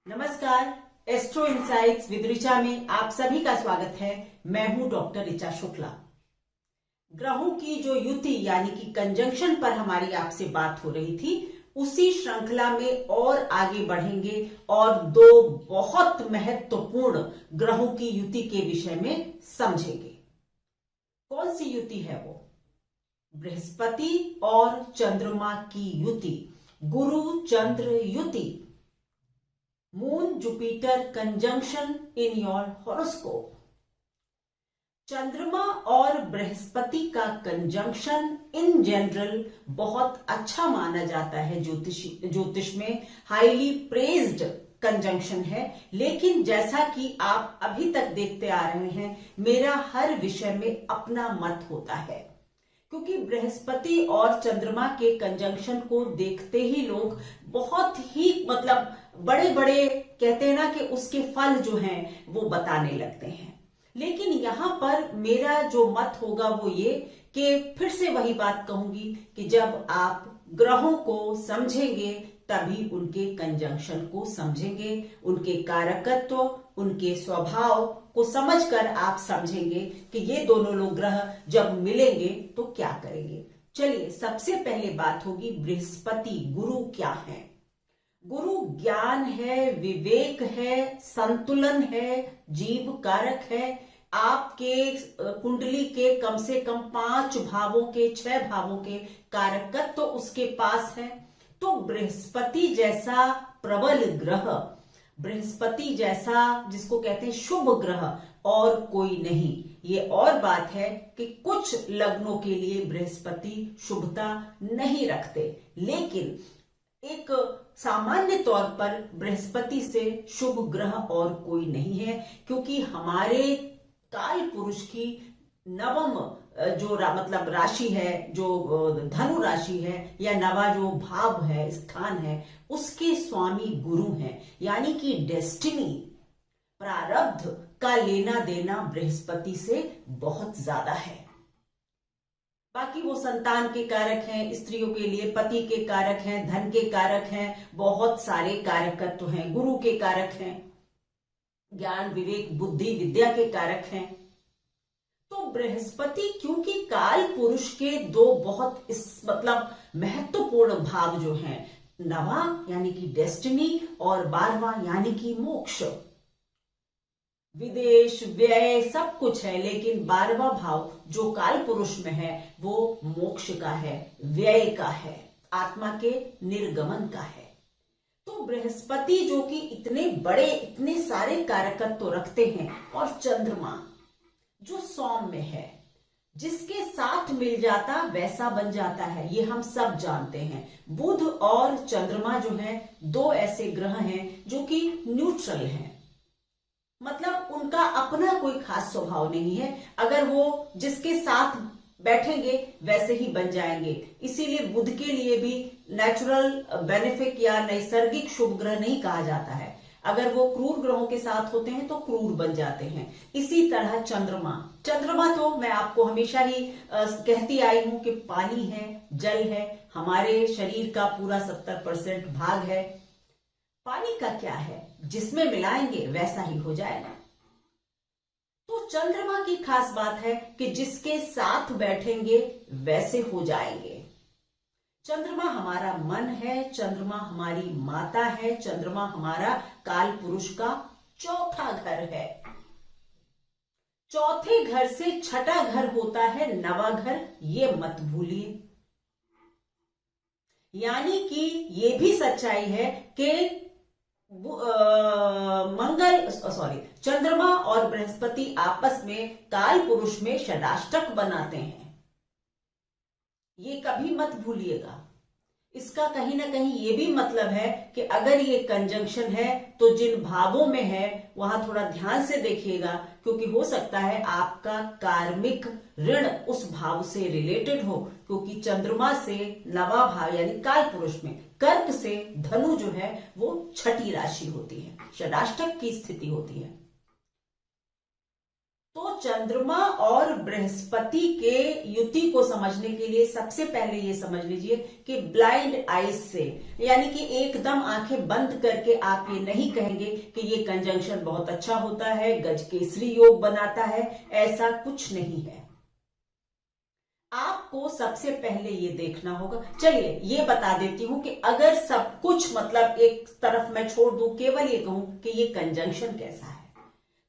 नमस्कार। Astro insights with Richa में आप सभी का स्वागत है। मैं हूं डॉक्टर ऋचा शुक्ला। ग्रहों की जो युति यानी कि कंजंक्शन पर हमारी आपसे बात हो रही थी, उसी श्रृंखला में और आगे बढ़ेंगे और दो बहुत महत्वपूर्ण ग्रहों की युति के विषय में समझेंगे। कौन सी युति है वो? बृहस्पति और चंद्रमा की युति, गुरु चंद्र युति, moon Jupiter conjunction in your horoscope. चंद्रमा और बृहस्पति का कंजंक्शन इन जनरल बहुत अच्छा माना जाता है। ज्योतिष में हाईली प्रेज्ड कंजंक्शन है। लेकिन जैसा कि आप अभी तक देखते आ रहे हैं, मेरा हर विषय में अपना मत होता है, क्योंकि बृहस्पति और चंद्रमा के कंजंक्शन को देखते ही लोग बहुत ही बड़े बड़े कहते हैं ना कि उसके फल जो हैं वो बताने लगते हैं। लेकिन यहां पर मेरा जो मत होगा वो ये कि फिर से वही बात कहूंगी कि जब आप ग्रहों को समझेंगे तभी उनके कंजंक्शन को समझेंगे, उनके कारकत्व, उनके स्वभाव को समझकर आप समझेंगे कि ये दोनों लोग ग्रह जब मिलेंगे तो क्या करेंगे। चलिए, सबसे पहले बात होगी बृहस्पति। गुरु क्या है? गुरु ज्ञान है, विवेक है, संतुलन है, जीव कारक है। आपके कुंडली के कम से कम 5 भावों के 6 भावों के कारकत्व तो उसके पास है। तो बृहस्पति जैसा प्रबल ग्रह, बृहस्पति जैसा जिसको कहते हैं शुभ ग्रह, और कोई नहीं। ये और बात है कि कुछ लग्नों के लिए बृहस्पति शुभता नहीं रखते, लेकिन एक सामान्य तौर पर बृहस्पति से शुभ ग्रह और कोई नहीं है, क्योंकि हमारे काल पुरुष की नवम जो राशि है, जो धनु राशि है, या नवा जो भाव है, स्थान है, उसके स्वामी गुरु हैं। यानी कि डेस्टिनी, प्रारब्ध का लेना देना बृहस्पति से बहुत ज्यादा है। बाकी वो संतान के कारक हैं, स्त्रियों के लिए पति के कारक हैं, धन के कारक हैं, बहुत सारे कारकत्व हैं। गुरु के कारक हैं, ज्ञान विवेक बुद्धि विद्या के कारक हैं। तो बृहस्पति क्योंकि काल पुरुष के दो बहुत महत्वपूर्ण भाव जो हैं, नवा यानी कि डेस्टिनी और 12वां यानी कि मोक्ष, विदेश व्यय सब कुछ है, लेकिन 12वां भाव जो काल पुरुष में है वो मोक्ष का है, व्यय का है, आत्मा के निर्गमन का है। तो बृहस्पति जो कि इतने बड़े इतने सारे कारकत्व तो रखते हैं, और चंद्रमा जो सौम्य है, जिसके साथ मिल जाता वैसा बन जाता है, ये हम सब जानते हैं। बुध और चंद्रमा जो है दो ऐसे ग्रह हैं जो कि न्यूट्रल हैं, उनका अपना कोई खास स्वभाव नहीं है। अगर वो जिसके साथ बैठेंगे वैसे ही बन जाएंगे। इसीलिए बुध के लिए भी नेचुरल बेनिफिट या नैसर्गिक शुभ ग्रह नहीं कहा जाता है। अगर वो क्रूर ग्रहों के साथ होते हैं तो क्रूर बन जाते हैं। इसी तरह चंद्रमा तो मैं आपको हमेशा ही कहती आई हूं कि पानी है, जल है, हमारे शरीर का पूरा 70% भाग है। पानी का क्या है, जिसमें मिलाएंगे वैसा ही हो जाएगा। तो चंद्रमा की खास बात है कि जिसके साथ बैठेंगे वैसे हो जाएंगे। चंद्रमा हमारा मन है, चंद्रमा हमारी माता है, चंद्रमा हमारा काल पुरुष का चौथा घर है। चौथे घर से छठा घर होता है नवा घर, ये मत भूलिए। यानी कि ये भी सच्चाई है कि चंद्रमा और बृहस्पति आपस में काल पुरुष में षडाष्टक बनाते हैं। ये कभी मत भूलिएगा। इसका कहीं ना कहीं ये भी मतलब है कि अगर ये कंजंक्शन है तो जिन भावों में है वहां थोड़ा ध्यान से देखिएगा, क्योंकि हो सकता है आपका कार्मिक ऋण उस भाव से रिलेटेड हो। क्योंकि चंद्रमा से नवा भाव यानी काल पुरुष में कर्क से धनु जो है वो छठी राशि होती है, षडाष्टक की स्थिति होती है। तो चंद्रमा और बृहस्पति के युति को समझने के लिए सबसे पहले ये समझ लीजिए कि ब्लाइंड आईज से, यानी कि एकदम आंखें बंद करके आप ये नहीं कहेंगे कि ये कंजंक्शन बहुत अच्छा होता है, गजकेसरी योग बनाता है, ऐसा कुछ नहीं है। आपको सबसे पहले ये देखना होगा। चलिए ये बता देती हूं कि अगर सब कुछ मतलब एक तरफ मैं छोड़ दूं, केवल ये कहूं कि ये कंजंक्शन कैसा है,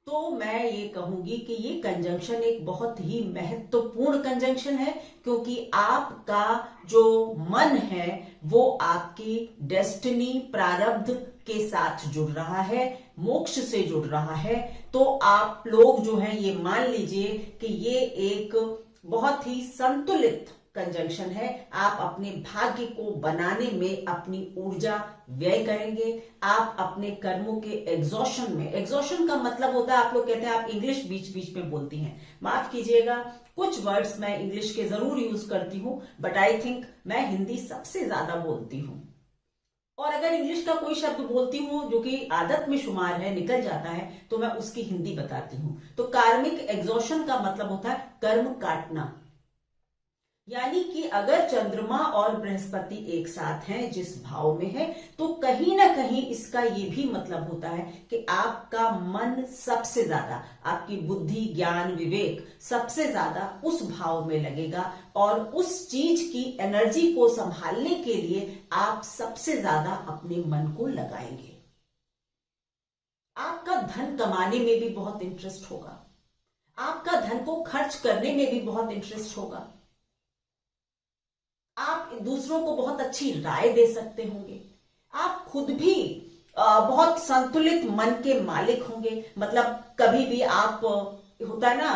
तो मैं ये कहूंगी कि ये कंजंक्शन एक बहुत ही महत्वपूर्ण कंजंक्शन है, क्योंकि आपका जो मन है वो आपकी डेस्टिनी, प्रारब्ध के साथ जुड़ रहा है, मोक्ष से जुड़ रहा है। तो आप लोग जो हैं ये मान लीजिए कि ये एक बहुत ही संतुलित कंजंक्शन है। आप अपने भाग्य को बनाने में अपनी ऊर्जा व्यय करेंगे। आप अपने कर्मों के एग्जॉशन में, एग्जॉशन का मतलब होता है, आप लोग कहते हैं आप इंग्लिश बीच बीच में बोलती हैं, माफ कीजिएगा, कुछ वर्ड्स मैं इंग्लिश के जरूर यूज करती हूं, बट आई थिंक मैं हिंदी सबसे ज्यादा बोलती हूं। और अगर इंग्लिश का कोई शब्द बोलती हूं जो कि आदत में शुमार है, निकल जाता है, तो मैं उसकी हिंदी बताती हूं। तो कार्मिक एग्जॉशन का मतलब होता है कर्म काटना। यानी कि अगर चंद्रमा और बृहस्पति एक साथ हैं, जिस भाव में है, तो कहीं ना कहीं इसका ये भी मतलब होता है कि आपका मन सबसे ज्यादा, आपकी बुद्धि, ज्ञान, विवेक सबसे ज्यादा उस भाव में लगेगा, और उस चीज की एनर्जी को संभालने के लिए आप सबसे ज्यादा अपने मन को लगाएंगे। आपका धन कमाने में भी बहुत इंटरेस्ट होगा, आपका धन को खर्च करने में भी बहुत इंटरेस्ट होगा, आप दूसरों को बहुत अच्छी राय दे सकते होंगे, आप खुद भी बहुत संतुलित मन के मालिक होंगे। मतलब कभी भी आप, होता है ना,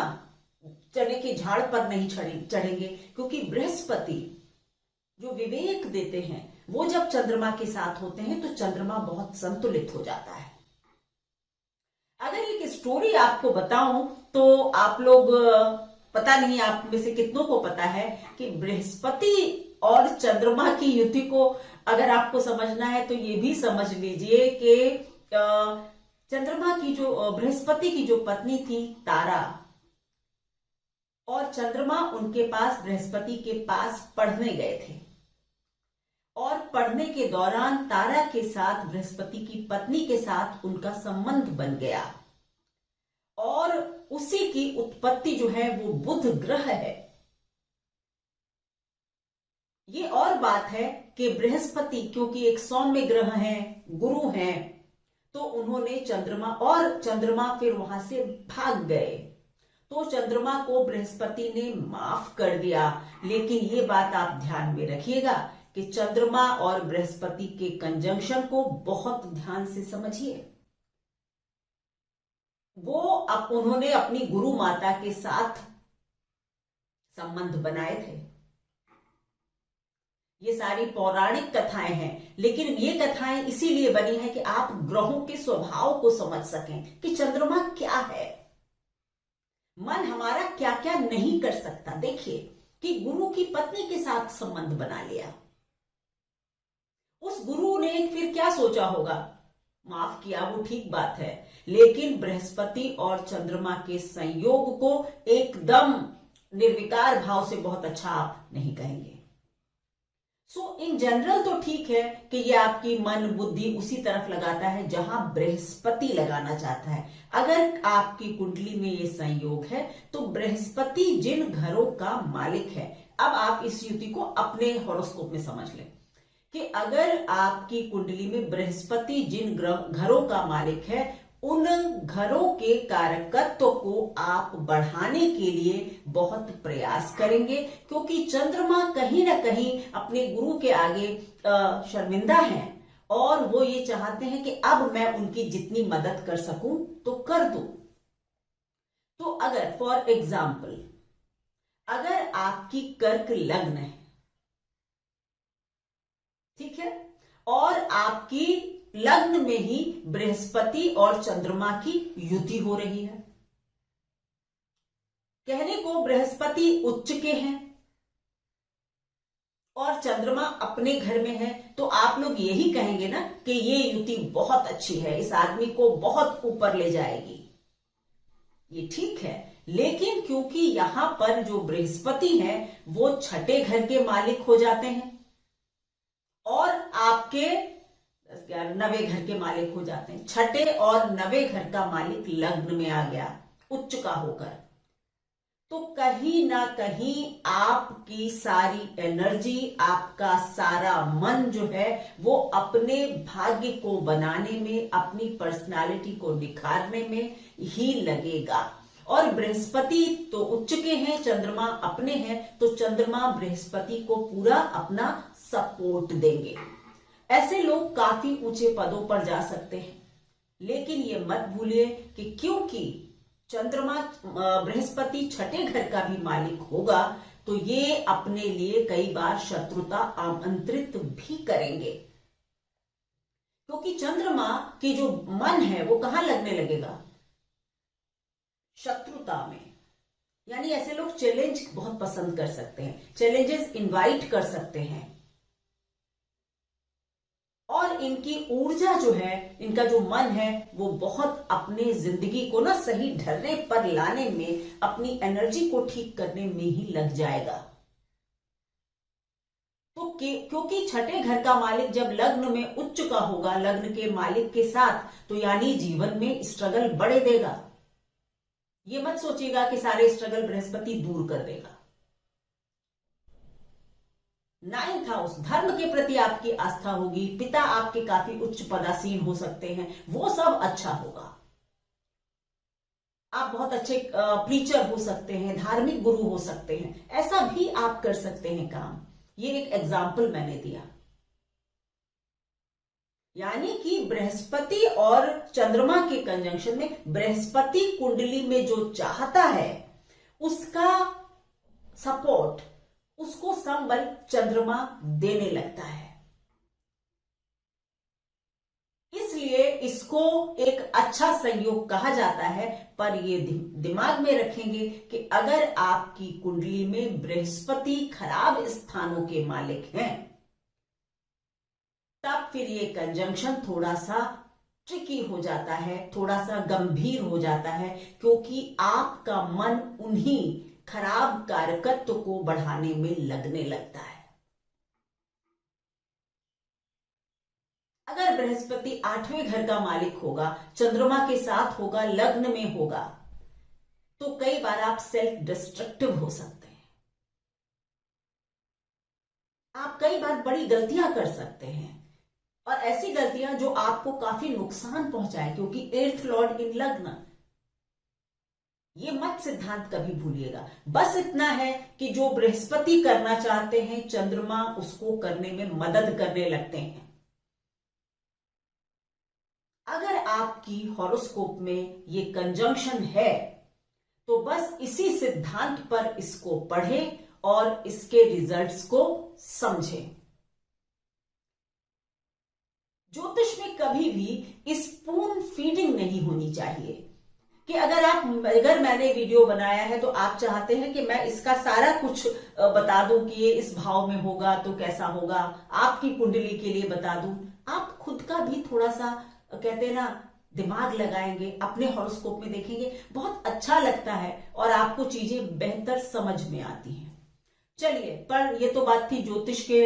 चने के झाड़ पर नहीं चढ़ेंगे, क्योंकि बृहस्पति जो विवेक देते हैं वो जब चंद्रमा के साथ होते हैं तो चंद्रमा बहुत संतुलित हो जाता है। अगर एक स्टोरी आपको बताऊं तो आप लोग, पता नहीं आप में से कितनों को पता है कि बृहस्पति और चंद्रमा की युति को अगर आपको समझना है तो ये भी समझ लीजिए कि चंद्रमा की जो, बृहस्पति की जो पत्नी थी तारा, और चंद्रमा उनके पास, बृहस्पति के पास पढ़ने गए थे, और पढ़ने के दौरान तारा के साथ, बृहस्पति की पत्नी के साथ उनका संबंध बन गया, और उसी की उत्पत्ति जो है वो बुध ग्रह है। ये और बात है कि बृहस्पति क्योंकि एक सौम्य ग्रह है, गुरु हैं, तो उन्होंने चंद्रमा फिर वहां से भाग गए, तो चंद्रमा को बृहस्पति ने माफ कर दिया। लेकिन ये बात आप ध्यान में रखिएगा कि चंद्रमा और बृहस्पति के कंजंक्शन को बहुत ध्यान से समझिए। वो उन्होंने अपनी गुरु माता के साथ संबंध बनाए थे। ये सारी पौराणिक कथाएं हैं, लेकिन ये कथाएं इसीलिए बनी है कि आप ग्रहों के स्वभाव को समझ सकें कि चंद्रमा क्या है, मन हमारा क्या क्या नहीं कर सकता। देखिए कि गुरु की पत्नी के साथ संबंध बना लिया, उस गुरु ने फिर क्या सोचा होगा, माफ किया वो ठीक बात है, लेकिन बृहस्पति और चंद्रमा के संयोग को एकदम निर्विकार भाव से बहुत अच्छा आप नहीं कहेंगे। सो इन जनरल तो ठीक है कि ये आपकी मन बुद्धि उसी तरफ लगाता है जहां बृहस्पति लगाना चाहता है। अगर आपकी कुंडली में ये संयोग है तो बृहस्पति जिन घरों का मालिक है, अब आप इस युति को अपने हॉरोस्कोप में समझ लें कि अगर आपकी कुंडली में बृहस्पति जिन घरों का मालिक है, उन घरों के कारकत्व को आप बढ़ाने के लिए बहुत प्रयास करेंगे, क्योंकि चंद्रमा कहीं ना कहीं अपने गुरु के आगे शर्मिंदा हैं, और वो ये चाहते हैं कि अब मैं उनकी जितनी मदद कर सकूं तो कर दूं। तो अगर फॉर एग्जाम्पल अगर आपकी कर्क लग्न है, ठीक है, और आपकी लग्न में ही बृहस्पति और चंद्रमा की युति हो रही है, कहने को बृहस्पति उच्च के हैं और चंद्रमा अपने घर में है, तो आप लोग यही कहेंगे ना कि ये युति बहुत अच्छी है, इस आदमी को बहुत ऊपर ले जाएगी। ये ठीक है, लेकिन क्योंकि यहां पर जो बृहस्पति है वो छठे घर के मालिक हो जाते हैं और आपके 9वें घर के मालिक हो जाते हैं। छठे और 9वें घर का मालिक लग्न में आ गया उच्च का होकर, तो कहीं ना कहीं आपकी सारी एनर्जी, आपका सारा मन जो है वो अपने भाग्य को बनाने में, अपनी पर्सनालिटी को निखारने में ही लगेगा। और बृहस्पति तो उच्च के हैं, चंद्रमा अपने हैं, तो चंद्रमा बृहस्पति को पूरा अपना सपोर्ट देंगे। ऐसे लोग काफी ऊंचे पदों पर जा सकते हैं, लेकिन ये मत भूलिए कि क्योंकि चंद्रमा बृहस्पति छठे घर का भी मालिक होगा, तो ये अपने लिए कई बार शत्रुता आमंत्रित भी करेंगे, क्योंकि चंद्रमा की जो मन है वो कहां लगने लगेगा? शत्रुता में। यानी ऐसे लोग चैलेंज बहुत पसंद कर सकते हैं, चैलेंजेस इनवाइट कर सकते हैं, और इनकी ऊर्जा जो है, इनका जो मन है वो बहुत अपने जिंदगी को ना सही ढर्रे पर लाने में, अपनी एनर्जी को ठीक करने में ही लग जाएगा। तो क्योंकि छठे घर का मालिक जब लग्न में उच्च का होगा, लग्न के मालिक के साथ, तो यानी जीवन में स्ट्रगल बढ़े देगा। ये मत सोचिएगा कि सारे स्ट्रगल बृहस्पति दूर कर देगा। 9th हाउस, धर्म के प्रति आपकी आस्था होगी, पिता आपके काफी उच्च पदासीन हो सकते हैं, वो सब अच्छा होगा। आप बहुत अच्छे प्रीचर हो सकते हैं, धार्मिक गुरु हो सकते हैं, ऐसा भी आप कर सकते हैं काम। ये एक एग्जाम्पल मैंने दिया। यानी कि बृहस्पति और चंद्रमा के कंजंक्शन में बृहस्पति कुंडली में जो चाहता है उसका सपोर्ट, उसको संबल चंद्रमा देने लगता है। इसलिए इसको एक अच्छा संयोग कहा जाता है। पर ये दिमाग में रखेंगे कि अगर आपकी कुंडली में बृहस्पति खराब स्थानों के मालिक हैं, तब फिर ये कंजंक्शन थोड़ा सा ट्रिकी हो जाता है, थोड़ा सा गंभीर हो जाता है, क्योंकि आपका मन उन्हीं खराब कारकत्व को बढ़ाने में लगने लगता है। अगर बृहस्पति 8वें घर का मालिक होगा, चंद्रमा के साथ होगा, लग्न में होगा, तो कई बार आप सेल्फ डिस्ट्रक्टिव हो सकते हैं। आप कई बार बड़ी गलतियां कर सकते हैं, और ऐसी गलतियां जो आपको काफी नुकसान पहुंचाए, क्योंकि 8th लॉर्ड इन लग्न। ये मत सिद्धांत कभी भूलिएगा। बस इतना है कि जो बृहस्पति करना चाहते हैं, चंद्रमा उसको करने में मदद करने लगते हैं। अगर आपकी हॉरोस्कोप में ये कंजंक्शन है, तो बस इसी सिद्धांत पर इसको पढ़ें और इसके रिजल्ट्स को समझें। ज्योतिष में कभी भी स्पून फीडिंग नहीं होनी चाहिए कि अगर मैंने वीडियो बनाया है तो आप चाहते हैं कि मैं इसका सारा कुछ बता दूं कि ये इस भाव में होगा तो कैसा होगा, आपकी कुंडली के लिए बता दूं। आप खुद का भी थोड़ा सा कहते हैं ना दिमाग लगाएंगे, अपने हॉरोस्कोप में देखेंगे, बहुत अच्छा लगता है और आपको चीजें बेहतर समझ में आती हैं। चलिए, पर ये तो बात थी ज्योतिष के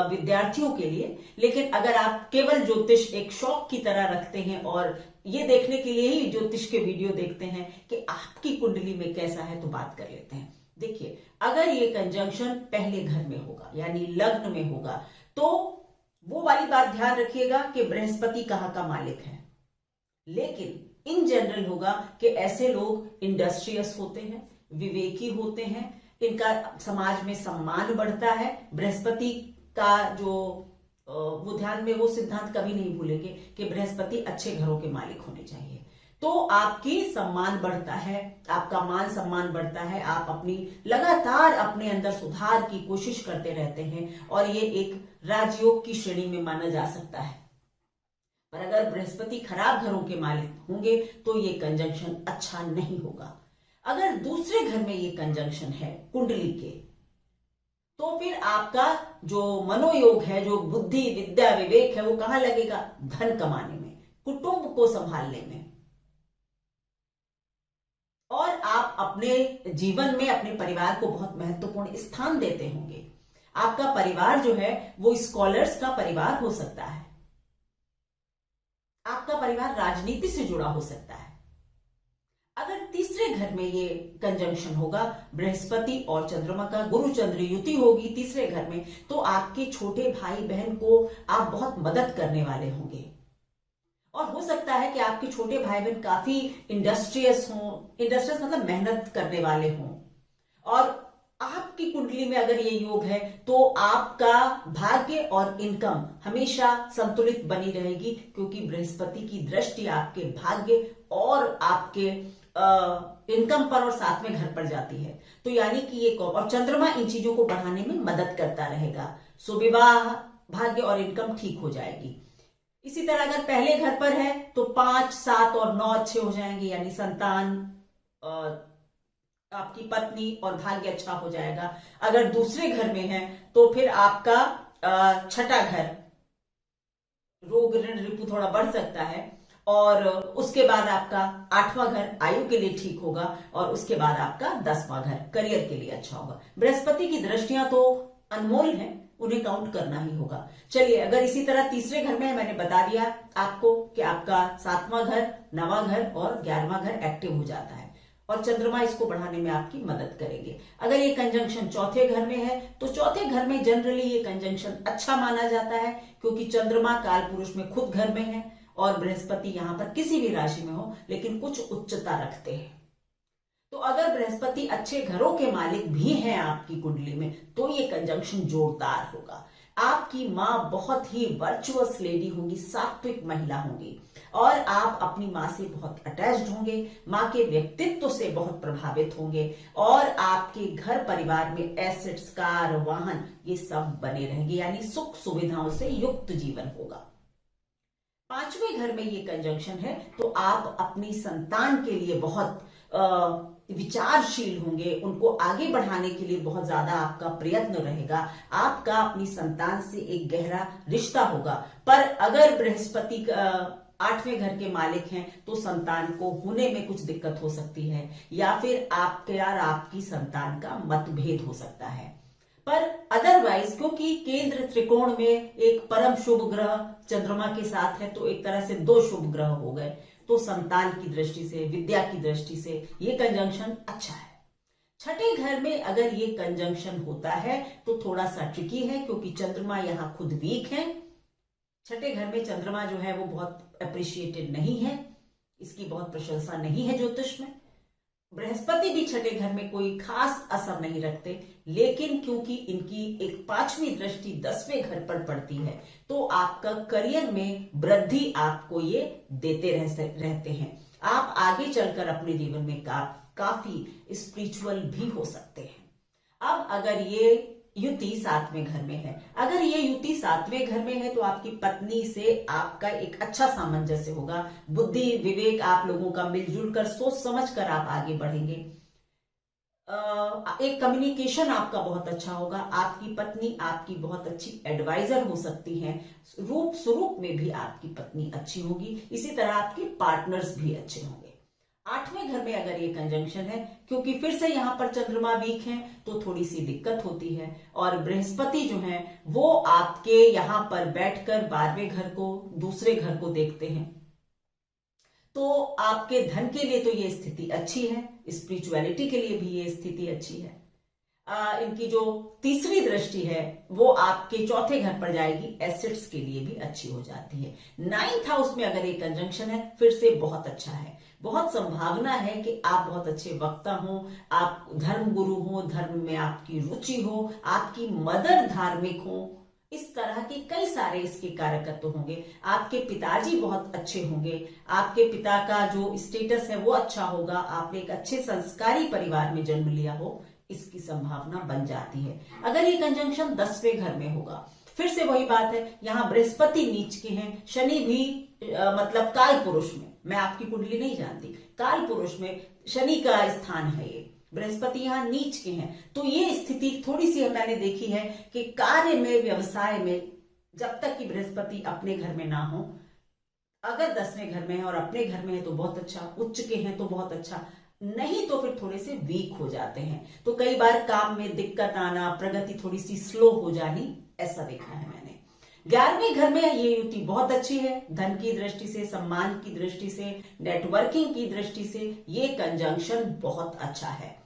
विद्यार्थियों के लिए। लेकिन अगर आप केवल ज्योतिष एक शौक की तरह रखते हैं और ये देखने के लिए ही ज्योतिष के वीडियो देखते हैं कि आपकी कुंडली में कैसा है, तो बात कर लेते हैं। देखिए, अगर ये कंजंक्शन पहले घर में होगा यानी लग्न में होगा, तो वो वाली बात ध्यान रखिएगा कि बृहस्पति कहाँ का मालिक है। लेकिन इन जनरल होगा कि ऐसे लोग इंडस्ट्रियस होते हैं, विवेकी होते हैं, इनका समाज में सम्मान बढ़ता है। बृहस्पति का जो वो ध्यान में वो सिद्धांत कभी नहीं भूलेंगे कि बृहस्पति अच्छे घरों के मालिक होने चाहिए, तो आपकी सम्मान बढ़ता है, आपका मान सम्मान बढ़ता है। आप अपनी लगातार अपने अंदर सुधार की कोशिश करते रहते हैं और ये एक राजयोग की श्रेणी में माना जा सकता है। पर अगर बृहस्पति खराब घरों के मालिक होंगे तो ये कंजंक्शन अच्छा नहीं होगा। अगर दूसरे घर में ये कंजंक्शन है कुंडली के, तो फिर आपका जो मनोयोग है, जो बुद्धि विद्या विवेक है, वो कहां लगेगा? धन कमाने में, कुटुंब को संभालने में, और आप अपने जीवन में अपने परिवार को बहुत महत्वपूर्ण स्थान देते होंगे। आपका परिवार जो है वो स्कॉलर्स का परिवार हो सकता है, आपका परिवार राजनीति से जुड़ा हो सकता है। अगर तीसरे घर में ये कंजंक्शन होगा, बृहस्पति और चंद्रमा का गुरु चंद्र युति होगी तीसरे घर में, तो आपके छोटे भाई बहन को आप बहुत मदद करने वाले होंगे। और हो सकता है कि आपके छोटे भाई बहन काफी इंडस्ट्रियस हों, इंडस्ट्रियस मतलब मेहनत करने वाले हों। और आपकी कुंडली में अगर ये योग है तो आपका भाग्य और इनकम हमेशा संतुलित बनी रहेगी, क्योंकि बृहस्पति की दृष्टि आपके भाग्य और आपके इनकम पर और सातवें घर पर जाती है। तो यानी कि ये और चंद्रमा इन चीजों को बढ़ाने में मदद करता रहेगा। सो विवाह, भाग्य और इनकम ठीक हो जाएगी। इसी तरह अगर पहले घर पर है तो 5, 7 और 9 अच्छे हो जाएंगे, यानी संतान, आपकी पत्नी और भाग्य अच्छा हो जाएगा। अगर दूसरे घर में है तो फिर आपका छठा घर, रोग ऋण रिपु थोड़ा बढ़ सकता है, और उसके बाद आपका 8वां घर आयु के लिए ठीक होगा, और उसके बाद आपका 10वां घर करियर के लिए अच्छा होगा। बृहस्पति की दृष्टियां तो अनमोल हैं, उन्हें काउंट करना ही होगा। चलिए, अगर इसी तरह तीसरे घर में है, मैंने बता दिया आपको कि आपका 7वां घर, 9वां घर और 11वां घर एक्टिव हो जाता है, और चंद्रमा इसको बढ़ाने में आपकी मदद करेंगे। अगर ये कंजंक्शन चौथे घर में है तो चौथे घर में जनरली ये कंजंक्शन अच्छा माना जाता है, क्योंकि चंद्रमा काल पुरुष में खुद घर में है और बृहस्पति यहां पर किसी भी राशि में हो लेकिन कुछ उच्चता रखते हैं। तो अगर बृहस्पति अच्छे घरों के मालिक भी हैं आपकी कुंडली में तो ये कंजंक्शन जोरदार होगा। आपकी माँ बहुत ही वर्चुअस लेडी होंगी, सात्विक महिला होंगी, और आप अपनी माँ से बहुत अटैच्ड होंगे, माँ के व्यक्तित्व से बहुत प्रभावित होंगे, और आपके घर परिवार में एसेट्स, कार, वाहन ये सब बने रहेंगे, यानी सुख सुविधाओं से युक्त जीवन होगा। 5वें घर में ये कंजंक्शन है तो आप अपनी संतान के लिए बहुत विचारशील होंगे, उनको आगे बढ़ाने के लिए बहुत ज्यादा आपका प्रयत्न रहेगा। आपका अपनी संतान से एक गहरा रिश्ता होगा। पर अगर बृहस्पति 8वें घर के मालिक हैं तो संतान को होने में कुछ दिक्कत हो सकती है, या फिर आपके और आपकी संतान का मतभेद हो सकता है। पर अदरवाइज, क्योंकि केंद्र त्रिकोण में एक परम शुभ ग्रह चंद्रमा के साथ है, तो एक तरह से 2 शुभ ग्रह हो गए, तो संतान की दृष्टि से, विद्या की दृष्टि से ये कंजंक्शन अच्छा है। छठे घर में अगर ये कंजंक्शन होता है तो थोड़ा सा ट्रिकी है, क्योंकि चंद्रमा यहाँ खुद वीक है। छठे घर में चंद्रमा जो है वो बहुत अप्रिशिएटेड नहीं है, इसकी बहुत प्रशंसा नहीं है ज्योतिष में। बृहस्पति भी छठे घर में कोई खास असर नहीं रखते, लेकिन क्योंकि इनकी एक 5वीं दृष्टि 10वें घर पर पड़ती है तो आपका करियर में वृद्धि आपको ये देते रहते हैं। आप आगे चलकर अपने जीवन में काफी स्पिरिचुअल भी हो सकते हैं। अब अगर ये युति 7वें घर में है, अगर ये युति 7वें घर में है तो आपकी पत्नी से आपका एक अच्छा सामंजस्य होगा, बुद्धि विवेक आप लोगों का मिलजुल कर सोच समझ कर आप आगे बढ़ेंगे। एक कम्युनिकेशन आपका बहुत अच्छा होगा। आपकी पत्नी आपकी बहुत अच्छी एडवाइजर हो सकती है, रूप स्वरूप में भी आपकी पत्नी अच्छी होगी, इसी तरह आपके पार्टनर्स भी अच्छे होंगे। 8वें घर में अगर ये कंजंक्शन है, क्योंकि फिर से यहां पर चंद्रमा वीक है तो थोड़ी सी दिक्कत होती है, और बृहस्पति जो है वो आपके यहां पर बैठकर 12वें घर को, दूसरे घर को देखते हैं, तो आपके धन के लिए तो ये स्थिति अच्छी है, स्पिरिचुअलिटी के लिए भी ये स्थिति अच्छी है। इनकी जो तीसरी दृष्टि है वो आपके चौथे घर पर जाएगी, एसेट्स के लिए भी अच्छी हो जाती है। 9th हाउस में अगर ये कंजंक्शन है फिर से बहुत अच्छा है, बहुत संभावना है कि आप बहुत अच्छे वक्ता हो, आप धर्म गुरु हो, धर्म में आपकी रुचि हो, आपकी मदर धार्मिक हो, इस तरह के कई सारे इसके कारकत्व होंगे। आपके पिताजी बहुत अच्छे होंगे, आपके पिता का जो स्टेटस है वो अच्छा होगा, आपने एक अच्छे संस्कारी परिवार में जन्म लिया हो, इसकी संभावना बन जाती है। अगर ये कंजंक्शन 10वें घर में होगा, फिर से वही बात है, यहाँ बृहस्पति नीच के हैं, शनि भी मतलब काल पुरुष में, मैं आपकी कुंडली नहीं जानती, काल पुरुष में शनि का स्थान है ये, बृहस्पति यहाँ नीच के हैं, तो ये स्थिति थोड़ी सी मैंने देखी है कि कार्य में, व्यवसाय में, जब तक कि बृहस्पति अपने घर में ना हो, अगर 10वें घर में है और अपने घर में है तो बहुत अच्छा, उच्च के हैं तो बहुत अच्छा, नहीं तो फिर थोड़े से वीक हो जाते हैं। तो कई बार काम में दिक्कत आना, प्रगति थोड़ी सी स्लो हो जानी, ऐसा देखा है मैंने। 11वें घर में ये युति बहुत अच्छी है, धन की दृष्टि से, सम्मान की दृष्टि से, नेटवर्किंग की दृष्टि से ये कंजंक्शन बहुत अच्छा है।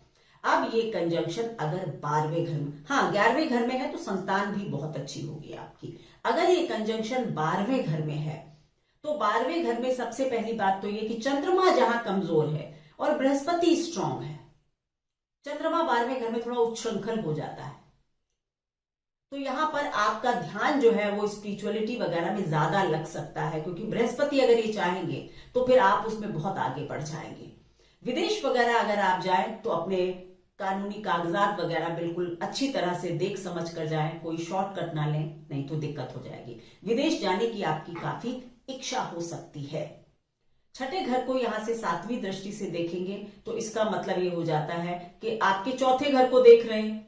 अब ये कंजंक्शन अगर 12वें घर में, हाँ 11वें घर में है तो संतान भी बहुत अच्छी होगी आपकी। अगर ये कंजंक्शन 12वें घर में है तो 12वें घर में सबसे पहली बात तो ये कि चंद्रमा जहां कमजोर है और बृहस्पति स्ट्रांग है, चंद्रमा 12वें घर में थोड़ा उच्छृंखल हो जाता है, तो यहां पर आपका ध्यान जो है वो स्पिरिचुअलिटी वगैरह में ज्यादा लग सकता है, क्योंकि बृहस्पति अगर ये चाहेंगे तो फिर आप उसमें बहुत आगे बढ़ जाएंगे। विदेश वगैरह अगर आप जाएं तो अपने कानूनी कागजात वगैरह बिल्कुल अच्छी तरह से देख समझ कर जाएं, कोई शॉर्टकट ना लें, नहीं तो दिक्कत हो जाएगी। विदेश जाने की आपकी काफी इच्छा हो सकती है। छठे घर को यहां से 7वीं दृष्टि से देखेंगे तो इसका मतलब ये हो जाता है कि आपके चौथे घर को देख रहे हैं,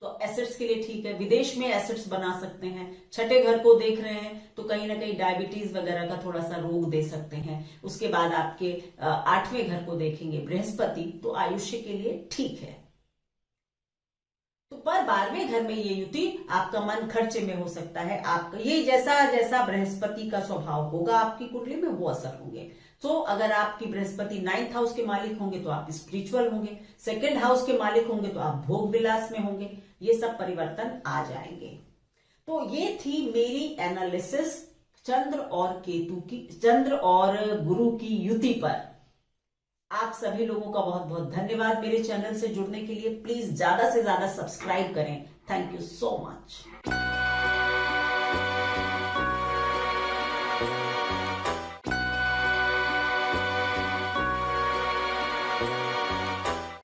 तो एसेट्स के लिए ठीक है, विदेश में एसेट्स बना सकते हैं। छठे घर को देख रहे हैं तो कहीं ना कहीं डायबिटीज वगैरह का थोड़ा सा रोग दे सकते हैं। उसके बाद आपके 8वें घर को देखेंगे बृहस्पति, तो आयुष्य के लिए ठीक है। तो पर 12वें घर में ये युति आपका मन खर्चे में हो सकता है, आपका ये जैसा जैसा बृहस्पति का स्वभाव होगा आपकी कुंडली में वो असर होंगे। तो अगर आपकी बृहस्पति 9th हाउस के मालिक होंगे तो आप स्पिरिचुअल होंगे, 2nd हाउस के मालिक होंगे तो आप भोग विलास में होंगे, ये सब परिवर्तन आ जाएंगे। तो ये थी मेरी एनालिसिस चंद्र और केतु की, चंद्र और गुरु की युति पर। आप सभी लोगों का बहुत बहुत धन्यवाद मेरे चैनल से जुड़ने के लिए। प्लीज ज्यादा से ज्यादा सब्सक्राइब करें। Thank you so much.